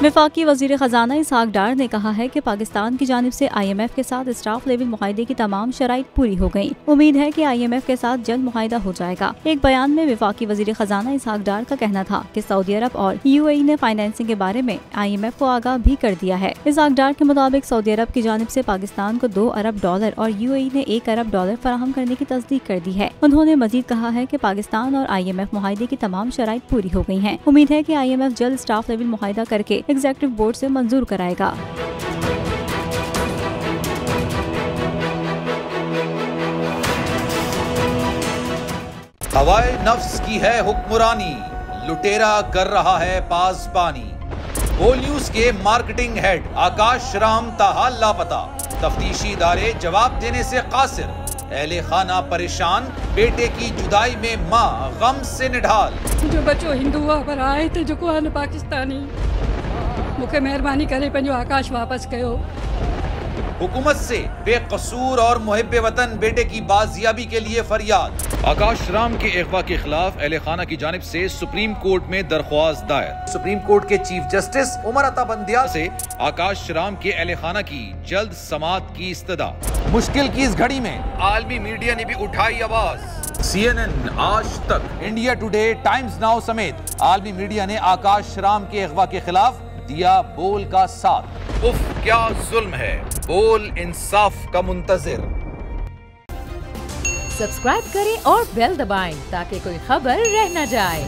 वफाकी वजीर खजाना इसहाक डार ने कहा है कि पाकिस्तान की जानिब से IMF के साथ स्टाफ लेवल मुआहदे की तमाम शराइत पूरी हो गयी। उम्मीद है कि IMF के साथ जल्द मुआहदा हो जाएगा। एक बयान में वफाकी वजीर खजाना इसहाक डार का कहना था कि सऊदी अरब और UAE ने फाइनेंसिंग के बारे में IMF को आगाह भी कर दिया है। इसहाक डार के मुताबिक सऊदी अरब की जानिब से पाकिस्तान को $2 अरब और UAE ने $1 अरब फराहम करने की तस्दीक कर दी है। उन्होंने मजीद कहा है कि पाकिस्तान और IMF मुआहदे की तमाम शराइत पूरी हो गयी है। उम्मीद है कि IMF जल्द स्टाफ लेवल मुआहदा करके एग्जीक्यूटिव बोर्ड से मंजूर कराएगा। हवाए नफ्स की है हुक्मरानी, लुटेरा कर रहा है पासबानी। बोल न्यूज के मार्केटिंग हेड आकाश राम ताहाल लापता, तफ्तीशी इदारे जवाब देने से कासिर। अहले खाना परेशान, बेटे की जुदाई में माँ गम से निढाल। जो बच्चो हिंदू पर आए थे जो को पाकिस्तानी, मुझे मेहरबानी करे पंहिंजो आकाश वापस कयो। हुकूमत से बेकसूर और मुहिब्बे वतन बेटे की बाजियाबी के लिए फरियाद। आकाश राम के अगवा के खिलाफ अहले खाना की जानिब से सुप्रीम कोर्ट में दरख्वास्त दायर। सुप्रीम कोर्ट के चीफ जस्टिस उमर अता बंदियाल से आकाश राम के अहले खाना की जल्द समाअत की इस्तदा। मुश्किल की इस घड़ी में आलमी मीडिया ने भी उठाई आवाज। CNN, आज तक, इंडिया टुडे, टाइम्स नाउ समेत आलमी मीडिया ने आकाश राम के अगवा के खिलाफ दिया बोल का साथ। उफ क्या जुल्म है, बोल इंसाफ का मुंतजिर। सब्सक्राइब करें और बेल दबाएं ताकि कोई खबर रह न जाए।